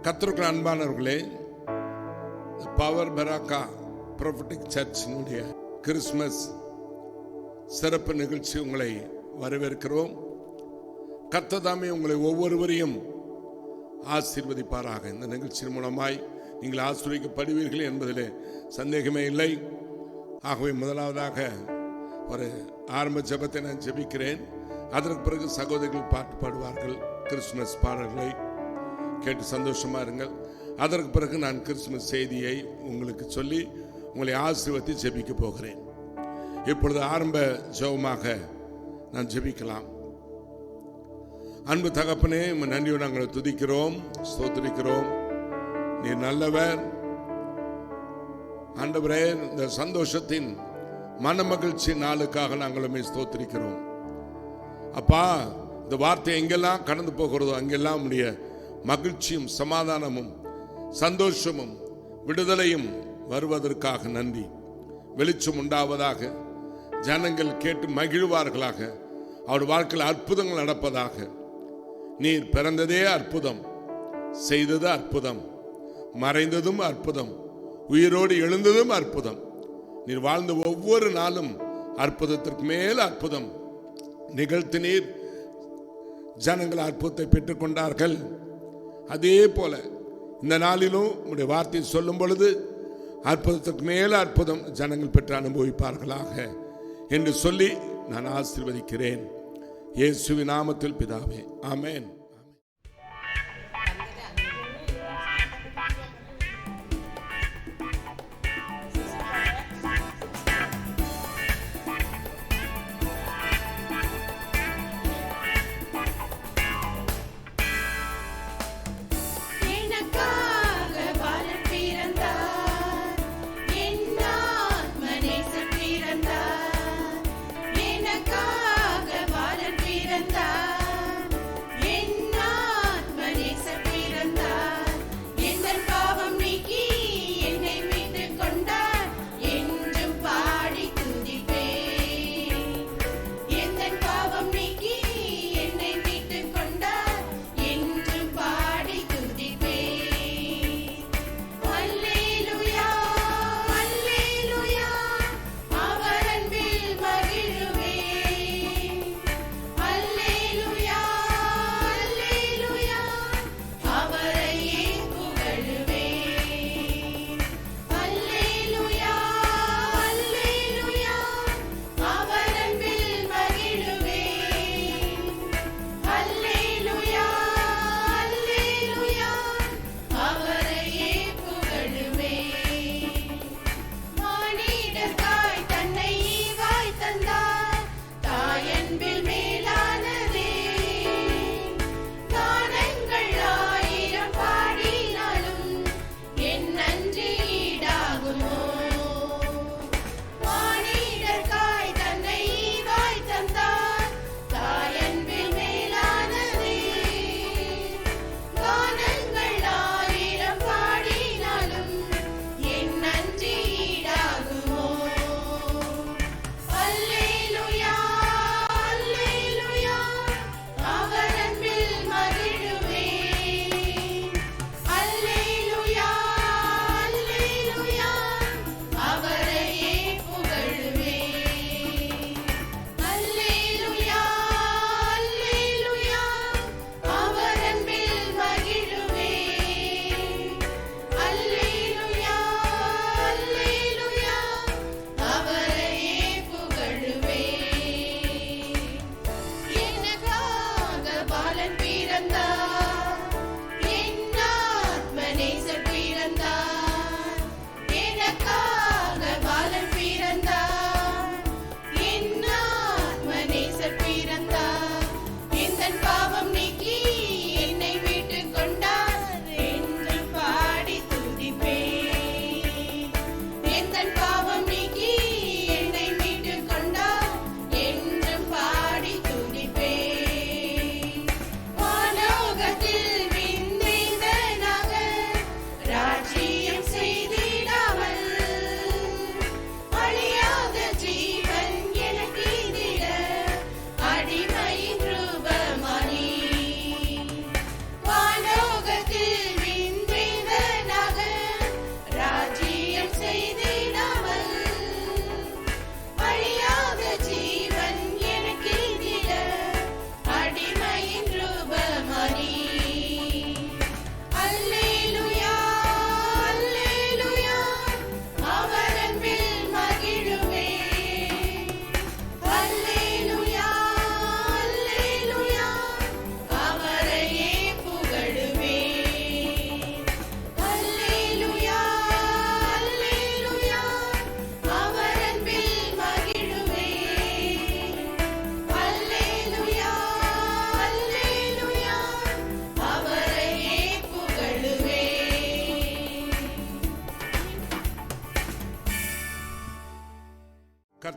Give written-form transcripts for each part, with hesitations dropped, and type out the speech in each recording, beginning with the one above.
கர்த்தருக்கு அன்பானவர்களே, power Beracah prophetic சர்ச்சினுடைய Christmas சிறப்பு நிகழ்ச்சி உங்களை வரவேற்கிறோம். கர்த்தர் தாமே உங்களை ஒவ்வொருவரையும் ஆசீர்வதிப்பாராக. இந்த நிகழ்ச்சியின் மூலமாய் நீங்கள் ஆசீர்வதிக்கப்படுவீர்கள் என்பதிலே சந்தேகமே இல்லை. ஆகவே முதலாவதாக ஒரு ஆரம்ப ஜெபத்தை நான் ஜெபிக்கிறேன். அதற்கு பிறகு சகோதரிகள் பாட்டு பாடுவார்கள். கிறிஸ்துமஸ் பாடல்களை கேட்டு சந்தோஷமா இருங்கள். அதற்கு பிறகு நான் கிறிஸ்துமஸ் செய்தியை உங்களுக்கு சொல்லி உங்களை ஆசீர்வதித்து ஜெபிக்க போகிறேன். இப்பொழுது ஆரம்ப ஜெபமாக நான் ஜெபிக்கலாம். அன்பு தகப்பனே, நன்றியோடு நாங்கள் துதிக்கிறோம், ஸ்தோத்திரிக்கிறோம். நீர் நல்லவர் ஆண்டவரே. இந்த சந்தோஷத்தின் மனமகிழ்ச்சி நாளுக்காக நாங்களுமே ஸ்தோத்திரிக்கிறோம். அப்பா, இந்த வார்த்தை எங்கெல்லாம் கடந்து போகிறதோ அங்கெல்லாம் உடைய மகிழ்ச்சியும் சமாதானமும் சந்தோஷமும் விடுதலையும் வருவதற்காக நன்றி. வெளிச்சம் உண்டாவதாக, ஜனங்கள் கேட்டு மகிழ்வார்களாக, அவருடைய வாழ்க்கையில் அற்புதங்கள் நடப்பதாக. நீர் பிறந்ததே அற்புதம், செய்தது அற்புதம், மறைந்ததும் அற்புதம், உயிரோடு எழுந்ததும் அற்புதம். நீர் வாழ்ந்த ஒவ்வொரு நாளும் அற்புதத்திற்கு மேல் அற்புதம் நிகழ்த்தினீர். ஜனங்கள் அற்புதத்தை பெற்றுக் கொண்டார்கள். அதே போல இந்த நாளிலும் உடைய வார்த்தை சொல்லும் பொழுது அற்புதத்திற்கு மேல அற்புதம் ஜனங்கள் பெற்று அனுபவிப்பார்களாக என்று சொல்லி நான் ஆசீர்வதிக்கிறேன். இயேசுவின் நாமத்தில் பிதாவே, ஆமென். எனக்காக பாலன் பிறந்தார், என்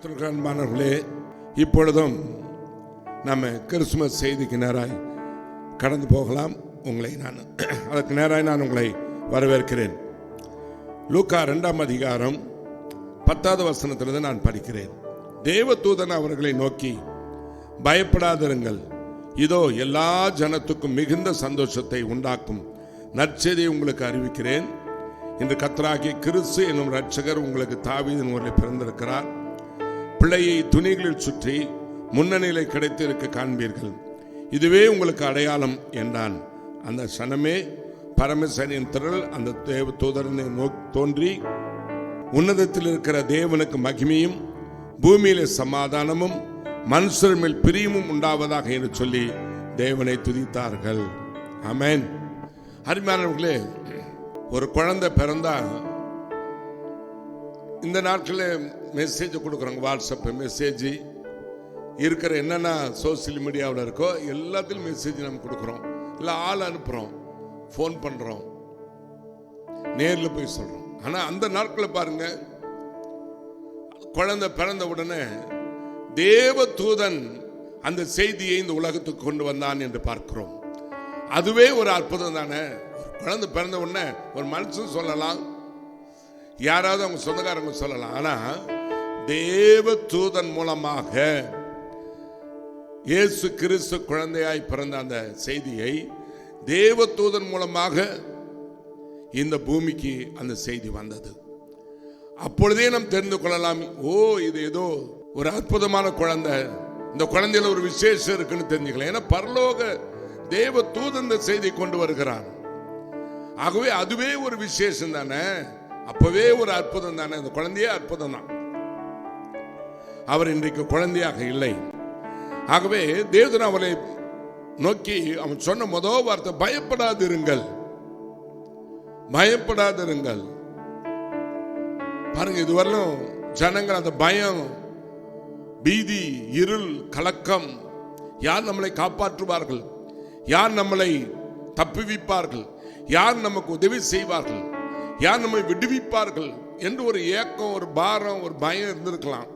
கர்த்தருக்கு அன்பானவர்களே, இப்பொழுதும் நம்ம கிறிஸ்துமஸ் செய்திக்கு நேராய் கடந்து போகலாம். அதற்கு நேராய் நான் உங்களை வரவேற்கிறேன். லூக்கா 2ஆம் அதிகாரம் 10வது வசனத்திலிருந்து நான் படிக்கிறேன். தேவதூதன் அவர்களை நோக்கி, பயப்படாதிருங்கள், இதோ எல்லா ஜனத்துக்கும் மிகுந்த சந்தோஷத்தை உண்டாக்கும் நற்செய்தியை உங்களுக்கு அறிவிக்கிறேன். இன்று கர்த்தராகிய கிறிஸ்து என்னும் இரட்சகர் உங்களுக்கு தாவீதின் ஊரில் பிறந்திருக்கிறார். பிள்ளையை துணிகளில் சுற்றி முன்னணியிலே கிடைத்திருக்க காண்பீர்கள். இதுவே உங்களுக்கு அடையாளம் என்றான். அந்த சனமே பரமேஸ்வரின் திரள் அந்த தேவ தூதரனை தோன்றி, உன்னதத்தில் இருக்கிற தேவனுக்கு மகிமையும் பூமியிலே சமாதானமும் மனுஷர் மேல் பிரியமும் உண்டாவதாக என்று சொல்லி தேவனை துதித்தார்கள். ஆமென். அருமையானவர்களே, ஒரு குழந்தை பிறந்தா இந்த நாட்களில் மெசேஜ் கொடுக்குறாங்க. வாட்ஸ்அப் மெசேஜ் இருக்கிற என்னென்ன சோசியல் மீடியாவில் இருக்கோ எல்லாத்திலும் மெசேஜ் நம்ம கொடுக்குறோம். இல்லை ஆள் அனுப்புகிறோம், ஃபோன் பண்ணுறோம், நேரில் போய் சொல்கிறோம். ஆனால் அந்த நாட்களில் பாருங்க, குழந்தை பிறந்த உடனே தேவ தூதன் அந்த செய்தியை இந்த உலகத்துக்கு கொண்டு வந்தான் என்று பார்க்கிறோம். அதுவே ஒரு அற்புதம் தானே. குழந்தை பிறந்த உடனே ஒரு மனுஷன் சொல்லலாம், யாராவது அவங்க சொந்தக்காரங்க சொல்லலாம். ஆனா தேவ தூதன் மூலமாக இயேசு கிறிஸ்து குழந்தையாய் பிறந்த அந்த செய்தியை தேவ தூதன் மூலமாக இந்த பூமிக்கு அந்த செய்தி வந்தது. அப்பொழுதே நாம் தெரிந்து கொள்ளலாம், ஓ இது ஏதோ ஒரு அற்புதமான குழந்தை, இந்த குழந்தையில ஒரு விசேஷம் இருக்குன்னு தெரிஞ்சுக்கலாம். ஏன்னா பரலோக தேவ தூதன் இந்த செய்தி கொண்டு வருகிறான். ஆகவே அதுவே ஒரு விசேஷம் தானே, அப்பவே ஒரு அற்புதம் தானே. அந்த குழந்தையே அற்புதம் தான். அவர் இன்றைக்கு குழந்தையாக இல்லை. ஆகவே தேவதூதன் அவரை நோக்கி அவன் சொன்ன முதல் வார்த்தை, பயப்படாதிருங்கள், பயப்படாதிருங்கள். பாருங்க, இதுவரையிலும் ஜனங்கள் அந்த பயம், பீதி, இருள், கலக்கம், யார் நம்மளை காப்பாற்றுவார்கள், யார் நம்மளை தப்புவிப்பார்கள், யார் நமக்கு உதவி செய்வார்கள், யார் நம்மை விடுவிப்பார்கள் என்று ஒரு ஏக்கம், ஒரு பாரம், ஒரு பயம் இருந்திருக்கலாம்.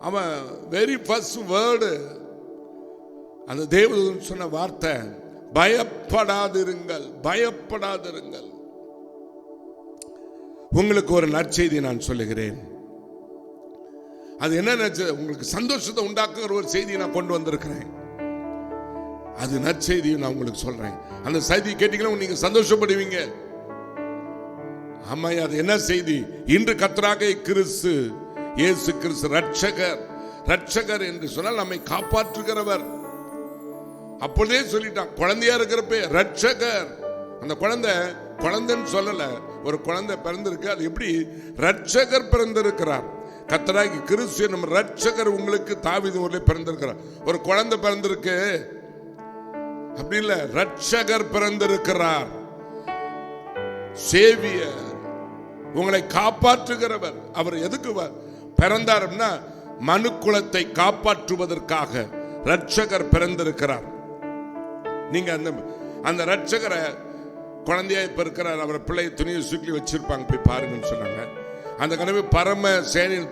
அவன் வெரி ஃபர்ஸ்ட் வேர்டு, அந்த தேவதூதன் சொன்ன வார்த்தை, பயப்படாதிருங்கள், பயப்படாதிருங்கள். உங்களுக்கு ஒரு நற்செய்தி நான் சொல்லுகிறேன். அது என்ன நற்செய்தி? உங்களுக்கு சந்தோஷத்தை உண்டாக்குற ஒரு செய்தியை நான் கொண்டு வந்திருக்கிறேன். அது நற்செய்தியை நான் உங்களுக்கு சொல்றேன். அந்த செய்தி கேட்டீங்கன்னா நீங்க சந்தோஷப்படுவீங்க. ஆமா, அது என்ன செய்தி? இன்று கர்த்தராகிய கிறிஸ்து இயேசு கிறிஸ்து ரட்சகர். ரட்சகர் என்று சொன்னால் நம்மை காப்பாற்றுகிறவர். அப்பொழுதே சொல்லிட்டான், குழந்தையா இருக்கிறப்ப ரட்சகர். அந்த குழந்தைன்னு சொல்லல, ஒரு குழந்தை பிறந்திருக்கு. அது எப்படி? ரட்சகர் பிறந்திருக்கிறார். கர்த்தராகிய கிறிஸ்து நம்ம ரட்சகர் உங்களுக்கு தாவீது ஊரிலே பிறந்திருக்கிறார். ஒரு குழந்தை பிறந்திருக்கு அப்படி இல்ல, ரட்சகர் பிறந்திருக்கிறார். சேவியர், உங்களை காப்பாற்றுகிறவர். அவர் எதுக்கு பிறந்தார்னா மனு குலத்தை காப்பாற்றுவதற்காக ரட்சகர் பிறந்திருக்கிறார். நீங்க அந்த ரட்சகரை குழந்தையா இப்ப இருக்கிறார். அவரை பிள்ளை துணியை சுற்றி வச்சிருப்பாங்க, போய் பாருங்கன்னு சொன்னாங்க. அந்த கனவு பரம சேனையின்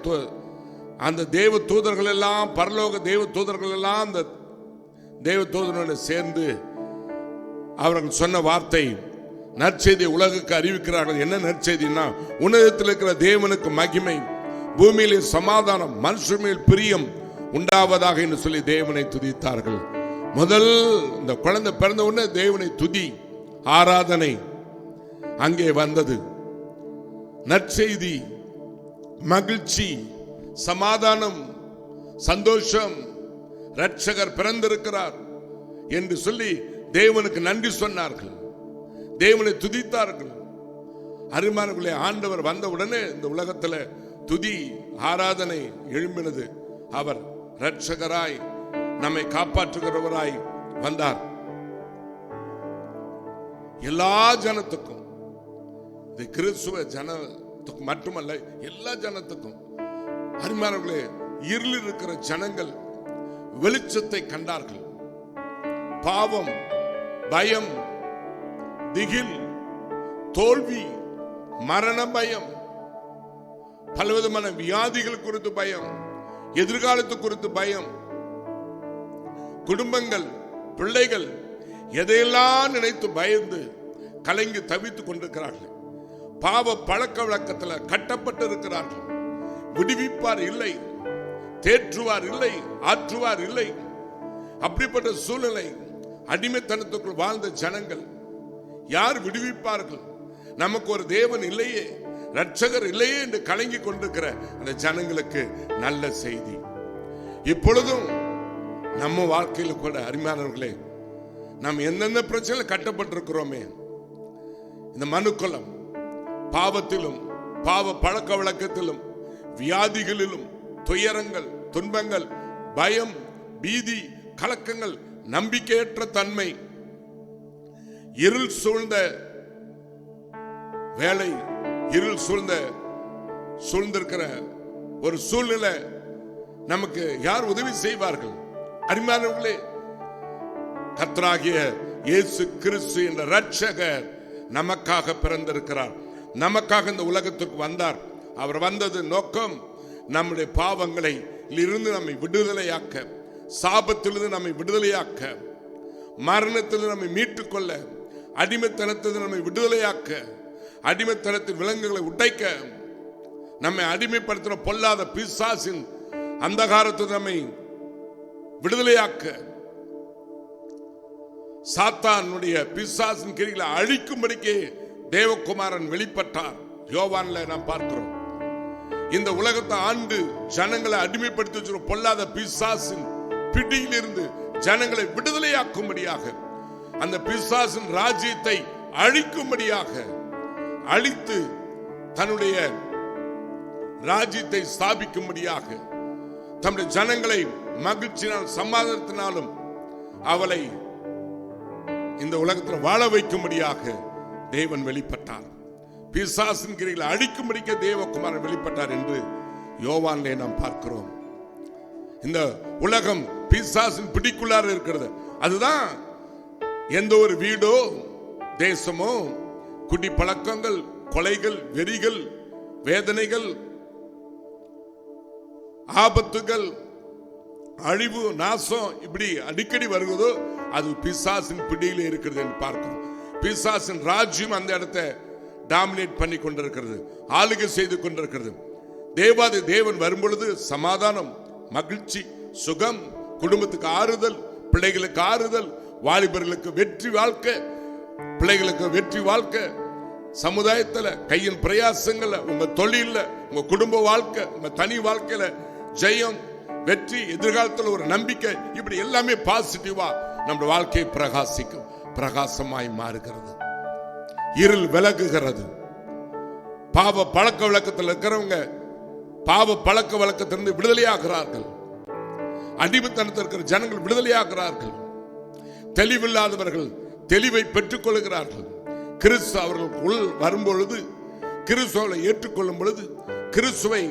அந்த தேவ தூதர்கள் எல்லாம், பரலோக தேவ தூதர்கள் எல்லாம் அந்த தேவ தூதனோடு சேர்ந்து அவர்கள் சொன்ன வார்த்தை, நற்செய்தி உலகுக்கு அறிவிக்கிறார்கள். என்ன நற்செய்தினா, உன்னதத்தில் இருக்கிற தேவனுக்கு மகிமை, பூமியிலே சமாதானம், மனுஷர் மேல் பிரியம் உண்டாவதாக என்று சொல்லி தேவனை துதித்தார்கள். முதல் இந்த குழந்தை பிறந்த உடனே தேவனை துதி, ஆராதனை அங்கே வந்தது. நற்செய்தி, மகிழ்ச்சி, சமாதானம், சந்தோஷம், ரட்சகர் பிறந்திருக்கிறார் என்று சொல்லி தேவனுக்கு நன்றி சொன்னார்கள், தேவனை துதித்தார்கள். அருமையானவர்களே, ஆண்டவர் வந்த உடனே இந்த உலகத்தில் துதி, ஆராதனை எழும்பினது. அவர் ரட்சகராய் நம்மை காப்பாற்றுகிறவராய் வந்தார். எல்லா ஜனத்துக்கும், இது கிறிஸ்துவ ஜனத்துக்கு மட்டுமல்ல, எல்லா ஜனத்துக்கும். அருமையானவர்களே, இருளில் இருக்கிற ஜனங்கள் வெளிச்சத்தை கண்டார்கள். பாவம், பயம், திகில், தோல்வி, மரண பயம், பலவிதமான வியாதிகள் குறித்து பயம், எதிர்காலத்து குறித்து பயம், குடும்பங்கள், பிள்ளைகள் எதையெல்லாம் நினைத்து பயந்து கலங்கி தவித்துக் கொண்டிருக்கிறார்கள். பாவ பழக்க வழக்கத்தில் கட்டப்பட்டு இருக்கிறார்கள். விடுவிப்பார் இல்லை, தேற்றுவார் இல்லை, ஆற்றுவார் இல்லை. அப்படிப்பட்ட சூழ்நிலை, அடிமைத்தனத்துக்குள் வாழ்ந்த ஜனங்கள் யார் விடுவிப்பார்கள்? நமக்கு ஒரு தேவன் இல்லையே, ரட்சகர் இல்லையே என்று கலங்கி கொண்டிருக்கிற அந்த ஜனங்களுக்கு நல்ல செய்தி. இப்பொழுதும் நம்ம வாழ்க்கையில் கூட அருமையானவர்களே, நாம் எந்தெந்த பிரச்சனை கட்டப்பட்டிருக்கிறோமே, இந்த மனுக்குலம் பாவத்திலும் பாவ பழக்க வழக்கத்திலும் வியாதிகளிலும் துயரங்கள், துன்பங்கள், பயம், பீதி, கலக்கங்கள், நம்பிக்கையற்ற தன்மை, இருள் சூழ்ந்த வேலை, இருள் சூழ்ந்திருக்கிற ஒரு சூழ்நிலை நமக்கு யார் உதவி செய்வார்கள்? அருமையானவர்களே, கர்த்தராகிய இயேசு கிறிஸ்து என்ற ரட்சகர் நமக்காக பிறந்திருக்கிறார். நமக்காக இந்த உலகத்துக்கு வந்தார். அவர் வந்தது நோக்கம் நம்முடைய பாவங்களை இருந்து நம்மை விடுதலையாக்க, சாபத்திலிருந்து நம்மை விடுதலையாக்க, மரணத்திலிருந்து நம்மை மீட்டுக்கொள்ள, அடிமைத்தனத்திலிருந்து நம்மை விடுதலையாக்க, அடிமைத்தனத்தின் விலங்குகளை உடைக்க, நம்மை அடிமைப்படுத்தின பொல்லாத பிசாசின் அந்தகாரத்தில் நம்மை விடுதலையாக்க, சாத்தானுடைய பிசாசின் கிரிகளை அழிக்கும்படிக்கு தேவகுமாரன் வெளிப்பட்டார். யோவான்ல நாம் பார்க்கிறோம். இந்த உலகத்தை ஆண்டு ஜனங்களை அடிமைப்படுத்தி வச்சிருக்கிற பொல்லாத பிசாசின் பிடியிலிருந்து ஜனங்களை விடுதலையாக்கும்படியாக, அந்த பிசாசின் ராஜ்யத்தை அழிக்கும்படியாக, அழித்து தன்னுடைய ராஜ்யத்தை ஸ்தாபிக்கும்படியாக, தம்முடைய ஜனங்களை மகிழ்ச்சியினால் சமாதானத்தினாலும் அவளை இந்த உலகத்தில் வாழ வைக்கும்படியாக தேவன் வெளிப்பட்டார். பிசாசின் கிரிகளை அழிக்கும்படிக்க தேவகுமாரன் வெளிப்பட்டார் என்று யோவான்லே நாம் பார்க்கிறோம். இந்த உலகம் பிசாசின் பிடிக்குள்ளார இருக்கிறது. அதுதான் எந்த ஒரு வீடோ தேசமோ குடி பழக்கங்கள், கொலைகள், வெறிகள், வேதனைகள், ஆபத்துகள், அழிவு, நாசம் இப்படி அடிக்கடி வருவதோ அது பிசாசின் பிடியில் இருக்கிறது என்று பார்க்கிறோம். பிசாசின் ராஜ்யம் அந்த இடத்தை டாமினேட் பண்ணி கொண்டிருக்கிறது, ஆளுகை செய்து கொண்டிருக்கிறது. தேவாதி தேவன் வரும்பொழுது சமாதானம், மகிழ்ச்சி, சுகம், குடும்பத்துக்கு ஆறுதல், பிள்ளைகளுக்கு ஆறுதல், வாலிபர்களுக்கு வெற்றி வாழ்க்கை, பிள்ளைகளுக்கு வெற்றி வாழ்க்கை, சமுதாயத்தில் கையின் பிரயாசங்கள்ல, உங்க தொழில, உங்க குடும்ப வாழ்க்கை, உங்க தனி வாழ்க்கையில ஜெயம், வெற்றி, எதிர்காலத்தில் ஒரு நம்பிக்கை, இப்படி எல்லாமே பாசிட்டிவா நம்ம வாழ்க்கை பிரகாசிக்கும், பிரகாசமாய் மாறுகிறது, இருள் விலகுகிறது. பாவ பழக்க வழக்கத்தில் இருக்கிறவங்க பாவ பழக்க வழக்கத்திலிருந்து விடுதலையாகிறார்கள். அடிமைத்தனத்தில் இருக்கிற ஜனங்கள் விடுதலையாகிறார்கள். தெளிவில்லாதவர்கள் தெளிவை பெற்றுக் கொள்கிறார்கள். கிறிஸ்து அவர்களுக்குள் வரும்பொழுது, கிறிஸ்துவை ஏற்றுக்கொள்ளும் பொழுது, கிறிஸ்துவை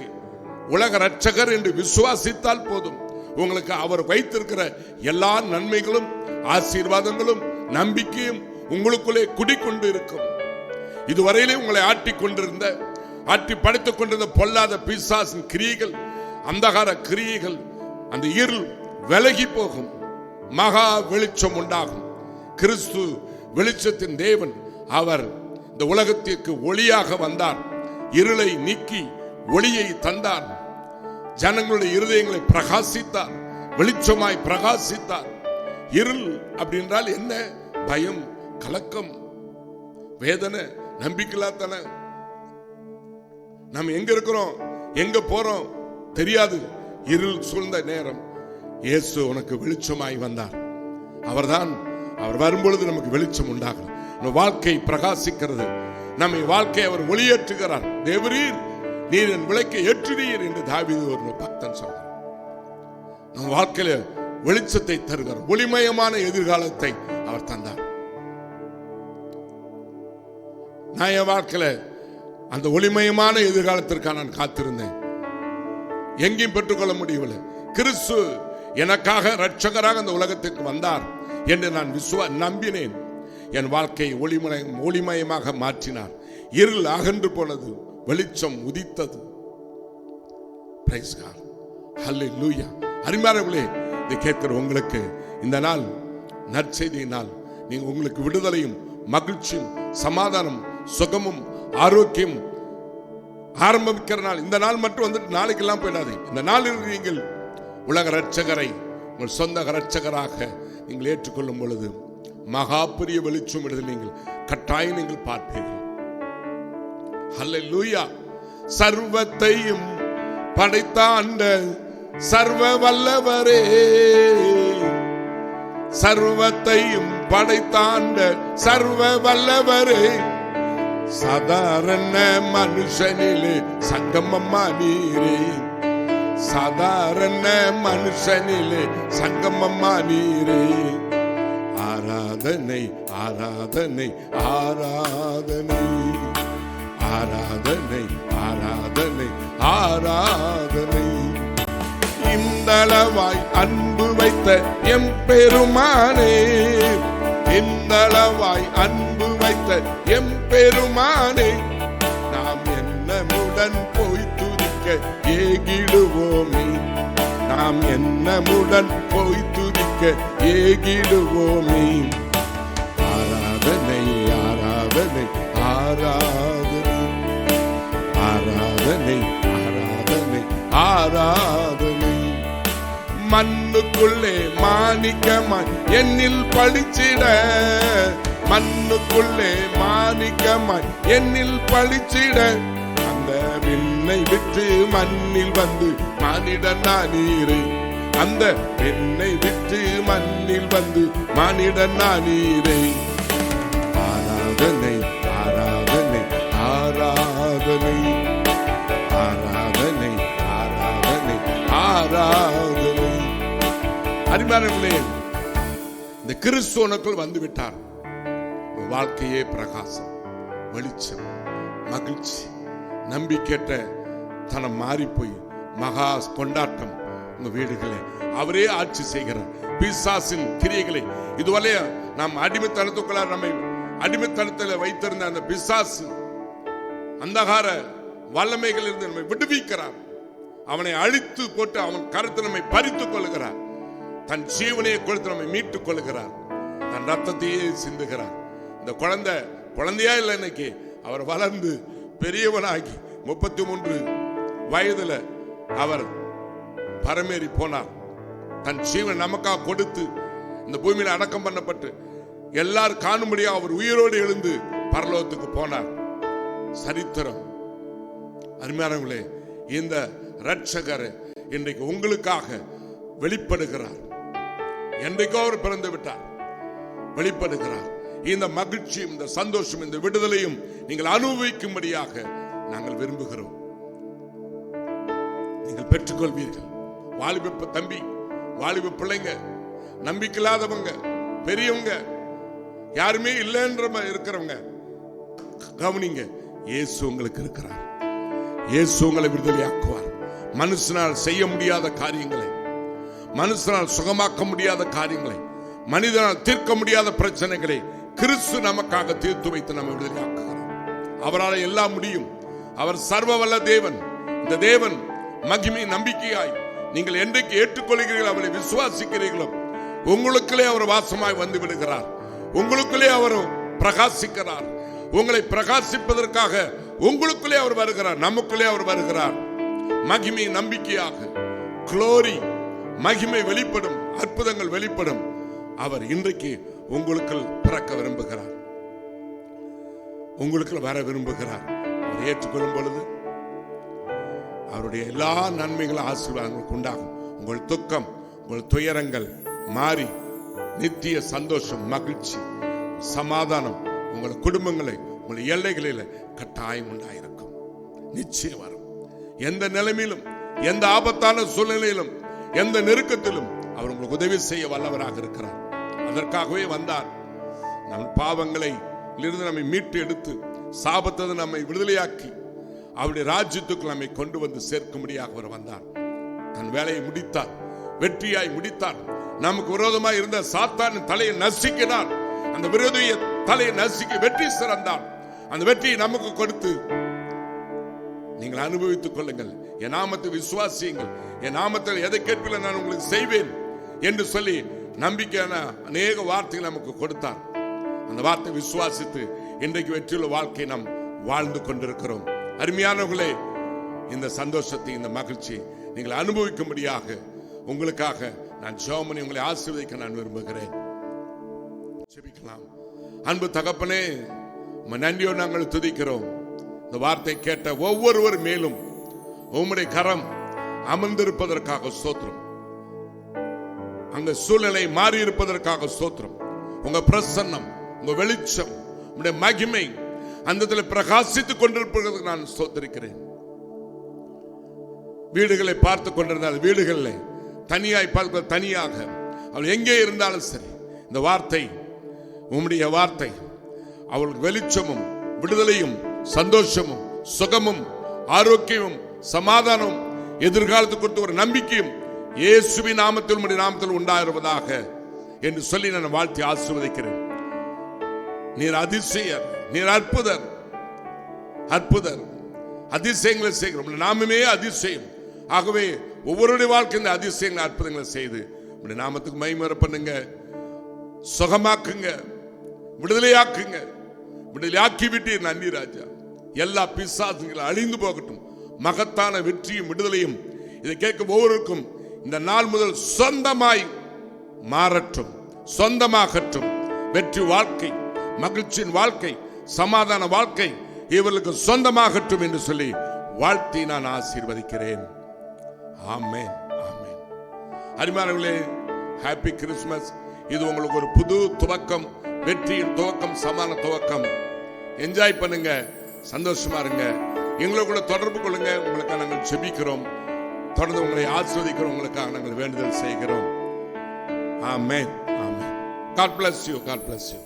உலக ரட்சகர் என்று விசுவாசித்தால் போதும், உங்களுக்கு அவர் வைத்திருக்கிற எல்லா நன்மைகளும், ஆசீர்வாதங்களும், நம்பிக்கையும் உங்களுக்குள்ளே குடிக்கொண்டு இருக்கும். இதுவரையிலே உங்களை ஆட்டி கொண்டிருந்த, ஆட்டி படைத்துக் கொண்டிருந்த பொல்லாத பிசாசின் கிரியைகள், அந்தகார கிரியைகள், அந்த இருள் விலகி போகும், மகா வெளிச்சம் உண்டாகும். கிறிஸ்து வெளிச்சத்தின் தேவன். அவர் இந்த உலகத்திற்கு ஒளியாக வந்தார். இருளை நீக்கி ஒளியை தந்தார். ஜனங்களுடைய இருதயங்களை பிரகாசித்தார், வெளிச்சமாய் பிரகாசித்தார். இருள் அப்படின்றால் என்ன? பயம், கலக்கம், வேதனை, நம்பிக்கையில்லாதன. நம்ம எங்க இருக்கிறோம், எங்க போறோம் தெரியாது. இருள் சூழ்ந்த நேரம் இயேசு உனக்கு வெளிச்சமாய் வந்தார். அவர்தான், அவர் வரும்பொழுது நமக்கு வெளிச்சம் உண்டாகும், நம்ம வாழ்க்கை பிரகாசிக்கிறது, நம்ம வாழ்க்கை அவர் ஒளியேற்றுகிறார். தேவரீர் நீர் என் விளக்கை ஏற்றினீர் என்று தாவீது ஒரு பக்தன் சொன்னார். நம் வாழ்க்கையில வெளிச்சத்தை தருகிறார், ஒளிமயமான எதிர்காலத்தை அவர் தந்தார். நான் என் வாழ்க்கையில அந்த ஒளிமயமான எதிர்காலத்திற்காக நான் காத்திருந்தேன், எங்கேயும் பெற்றுக்கொள்ள முடியவில்லை. கிறிஸ்து எனக்காக ரட்சகராக அந்த உலகத்திற்கு வந்தார் என்று நான் நம்பினேன். என் வாழ்க்கையை ஒளிமயமாக மாற்றினார். இருள் அகன்று போனது, வெளிச்சம் உதித்தது. Praise God. ஹல்லேலூயா. அருமையானவர்களே, இதை கேட்கிற உங்களுக்கு இந்த நாள் நற்செய்தியினால் நீங்க உங்களுக்கு விடுதலையும் மகிழ்ச்சியும் சமாதானம் சுகமும் ஆரோக்கியம் ஆரம்பிக்கிற நாள். இந்த நாள் மட்டும் வந்துட்டு நாளைக்கெல்லாம் போயிடாது. இந்த நாளில் நீங்கள் உலக இரட்சகரை உங்கள் சொந்த இரட்சகராக நீங்கள் ஏற்றுக்கொள்ளும் பொழுது மகா பெரிய வெளிச்சம் விடுதலை நீங்கள் கட்டாயம் நீங்கள் பார்ப்பீர்கள். ஹல்லேலூயா. சர்வத்தையும் படைத்தாண்ட சர்வ வல்லவரே, சர்வத்தையும் படைத்தாண்ட சர்வ வல்லவரே, சாதாரண மனுஷனிலே சங்கமம்மா நீரே, சாதாரண மனுஷனிலே சங்கமம்மா நீரே. ஆராதனை ஆராதனை ஆராதனை ஆராதனை ஆராதனை ஆராதனை. இந்தளவாய் அன்பு வைத்த எம்பெருமானே, இந்தளவாய் அன்பு வைத்த எம்பெருமானே, நாம் என்னமுடன் போய் துதிக்க ஏகிடுவோமே, நாம் என்னமுடன் போய் துதிக்க ஏகிடுவோமே. ஆராதனை ஆராதனை ஆராதனை ஆராதனை ஆராதனை ஆராதனை. மண்ணுக்குள்ளே மாணிக்கமாய் என்னில் பளிச்சிட, மண்ணுக்குள்ளே மாணிக்கமாய் என்னில் பளிச்சிட, அந்த விண்ணை விட்டு மண்ணில் வந்து மானிடன் நீரே, அந்த விண்ணை விட்டு மண்ணில் வந்து மானிடன் நீரே. ஆராதனை ஆராதனை ஆராதனை ஆராதனை ஆராதனை ஆராதனை. அருமையானவர்களே, இந்த கிறிஸ்துவுக்குள் வந்து விட்டார். வாழ்க்கையே பிரகாசம், வெளிச்சம், மகிழ்ச்சி, நம்பிக்கையற்ற தனம் மாறி போய் மகா கொண்டாட்டம் உங்க வீடுகளே. அவரே ஆட்சி செய்கிறார். பிசாசின் கிரியைகளை இதுவரை நாம் அடிமைத்தனத்துக்குள்ள நம்மை அடிமைத்தனத்தில் வைத்திருந்த அந்த பிசாசு அந்தகார வல்லமைகள் இருந்து நம்மை விடுவிக்கிறார். அவனை அழித்து போட்டு அவன் கருத்து நம்மை பறித்துக் கொள்கிறார். தன் ஜீவனையை கொடுத்து நம்மை மீட்டுக் கொள்கிறார். தன் ரத்தத்தையே சிந்துகிறார். இந்த குழந்தையா இல்லை, இன்னைக்கு அவர் வளர்ந்து பெரியவனாகி 33 வயதுல அவர் பரமேறி போனார். தன் ஜீவன் நமக்காக கொடுத்து இந்த பூமியில அடக்கம் பண்ணப்பட்டு எல்லாரும் காணும்படியாக அவர் உயிரோடு எழுந்து பரலோகத்துக்கு போனார். சரித்திரம். அருமையானவர்களே, இந்த இரட்சகர் இன்றைக்கு உங்களுக்காக வெளிப்படுகிறார். என்றைக்கோ அவர் பிறந்து விட்டார், வெளிப்படுகிறார். இந்த மகிழ்ச்சியும் இந்த சந்தோஷம் இந்த விடுதலையும் நீங்கள் அனுபவிக்கும்படியாக நாங்கள் விரும்புகிறோம். நீங்கள் பெற்றுக்கொள்வீர்கள். வாலிப தம்பி, வாலிப பிள்ளைங்க, நம்பிக்கையில்லாதவங்க, பெரியவங்க, யாருமே இல்லைன்ற இருக்கிறவங்க கவனிங்க. இயேசு உங்களுக்கு இருக்கிறார். இயேசு உங்களை விடுதலையாக்குவார். மனுஷனால் செய்ய முடியாத காரியங்களை, மனுஷனால் சுகமாக்க முடியாத காரியங்களை, மனிதனால் தீர்க்க முடியாத பிரச்சனைகளை கிறிஸ்து நமக்காக தீர்த்து வைத்து நம்ம விடுதலையாக்குகிறார். அவரால் எல்லாம் முடியும். அவர் சர்வ வல்ல தேவன். இந்த தேவன் மகிமை நம்பிக்கையாய் நீங்கள் என்றைக்கு ஏற்றுக்கொள்கிறீர்கள், அவரை விசுவாசிக்கிறீர்களோ, உங்களுக்குள்ளே அவர் வாசமாய் வந்து விடுகிறார். உங்களுக்குள்ளே அவர் பிரகாசிக்கிறார். உங்களை பிரகாசிப்பதற்காக உங்களுக்குள்ளே அவர் வருகிறார். நமக்குள்ளே அவர் வருகிறார். மகிமை நம்பிக்கையாக குளோரி, மகிமை வெளிப்படும், அற்புதங்கள் வெளிப்படும். அவர் இன்றைக்கு உங்களுக்குள் பிறக்க விரும்புகிறார், உங்களுக்குள் வர விரும்புகிறார். அவர் ஏற்றுக்கொள்ளும் பொழுது அவருடைய எல்லா நன்மைகளும் ஆசீர்வாதங்களுக்கு உண்டாகும். உங்கள் துக்கம், உங்கள் துயரங்கள் மாறி நித்திய சந்தோஷம், மகிழ்ச்சி, சமாதானம் உங்கள் குடும்பங்களை, உங்கள் எல்லைகளில் கட்டாயம் உண்டாயிருக்கும். நிச்சயம் வரும். எந்த நிலைமையிலும், எந்த ஆபத்தான சூழ்நிலையிலும், எந்த நெருக்கத்திலும் அவர் உங்களுக்கு உதவி செய்ய வல்லவராக இருக்கிறார். அதற்காகவே வந்தார். நம் பாவங்களை இருந்து நம்மை மீட்டு எடுத்து, சாபத்தது நம்மை விடுதலையாக்கி அவருடைய ராஜ்யத்துக்கு நம்மை கொண்டு வந்து சேர்க்கும்படியாக அவர் வந்தார். தன் வேலையை முடித்தார், வெற்றியாய் முடித்தார். நமக்கு விரோதமாய் இருந்த சாத்தானின் தலையை நசுக்கினார். அந்த விரோதிய தலையை நசுக்கி வெற்றி சிறந்தார். அந்த வெற்றியை நமக்கு கொடுத்து நீங்கள் அனுபவித்துக் கொள்ளுங்கள். என் நாமத்தை விசுவாசியுங்கள், என் நாமத்தில் எதை கேட்பீர்கள் நான் உங்களுக்கு செய்வேன் என்று சொல்லி நம்பிக்கையான அநேக வார்த்தைகள் நமக்கு கொடுத்தார். அந்த வார்த்தை விசுவாசித்து இன்றைக்கு வெற்றியுள்ள வாழ்க்கை நாம் வாழ்ந்து கொண்டிருக்கிறோம். அருமையானவர்களே, இந்த சந்தோஷத்தை, இந்த மகிழ்ச்சி நீங்கள் அனுபவிக்கும்படியாக உங்களுக்காக நான் ஜெபம் பண்ணி உங்களை ஆசீர்வதிக்க நான் விரும்புகிறேன். ஜெபிக்கலாம். அன்பு தகப்பனே, நன்றியோடு நாங்கள் துதிக்கிறோம். இந்த வார்த்தை கேட்ட ஒவ்வொருவர் மேலும் உம்முடைய கரம் அமர்ந்திருப்பதற்காக ஸ்தோத்திரம். அங்க சூழ்நிலை மாறி இருப்பதற்காக ஸ்தோத்திரம். உங்க பிரசன்னம், உங்க வெளிச்சம், உங்களுடைய மகிமை அந்த பிரகாசித்துக் கொண்டிருப்பதற்கு நான் ஸ்தோத்திரிக்கிறேன். வீடுகளை பார்த்து கொண்டிருந்தால் வீடுகளில் தனியாய் பார்க்க தனியாக அவள் எங்கே இருந்தாலும் சரி, இந்த வார்த்தை, உம்முடைய வார்த்தை அவளுக்கு வெளிச்சமும் விடுதலையும் சந்தோஷமும் சுகமும் ஆரோக்கியமும் சமாதானம் எதிர்காலத்துக்கு கொடுத்த ஒரு நம்பிக்கையும் இயேசுவின் நாமத்தில் உம்முடைய நாமத்தில் உண்டாயிருப்பதாக என்று சொல்லி நான் வாழ்த்தி ஆசீர்வதிக்கிறேன். நீர் அதிசயர், நீர் அற்புதர், அற்புதர், அதிசயங்களை செய்கிறோம். நாமமே அதிசயம். ஆகவே ஒவ்வொருடைய வாழ்க்கை இந்த அதிசயங்களை அற்புதங்களை செய்து உம்முடைய நாமத்துக்கு மகிமை பண்ணுங்க, சுகமாக்குங்க, விடுதலையாக்குங்க. விடுதலையாக்கி விட்டு நன்றி ராஜா. எல்லா பிசாசுகளும் அழிந்து போகட்டும். மகத்தான வெற்றியும் விடுதலையும் இதை கேட்கும் ஒவ்வொருக்கும் இந்த நாள் முதல் சொந்தமாய் மாறட்டும், சொந்தமாகட்டும். வெற்றி வாழ்க்கை, மகிழ்ச்சியின் வாழ்க்கை, சமாதான வாழ்க்கை இவர்களுக்கு சொந்தமாகட்டும் என்று சொல்லி வாழ்த்தி நான் ஆசீர்வதிக்கிறேன். ஆமென், ஆமென். அருமையானவர்களே, ஹாப்பி கிறிஸ்மஸ். இது உங்களுக்கு ஒரு புது துவக்கம், வெற்றியின் துவக்கம், சமாதான துவக்கம். என்ஜாய் பண்ணுங்க, சந்தோஷமா இருங்க. எங்களை கூட தொடர்பு கொள்ளுங்க. உங்களுக்காக நாங்கள் ஜெபிக்கிறோம். தொடர்ந்து உங்களை ஆசீர்வதிக்கிறோம். உங்களுக்காக நாங்கள் வேண்டுதல் செய்கிறோம். ஆமென், ஆமென். God bless you. God bless you.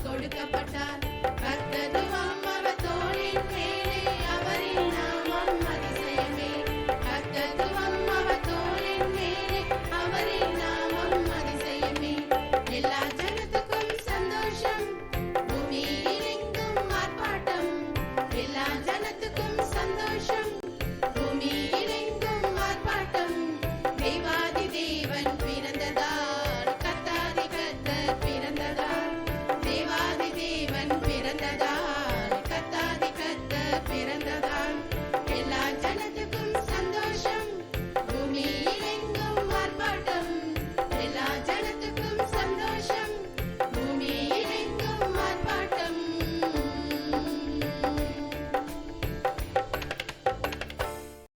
கொடுக்கப்பட்டார். கர்த்தர்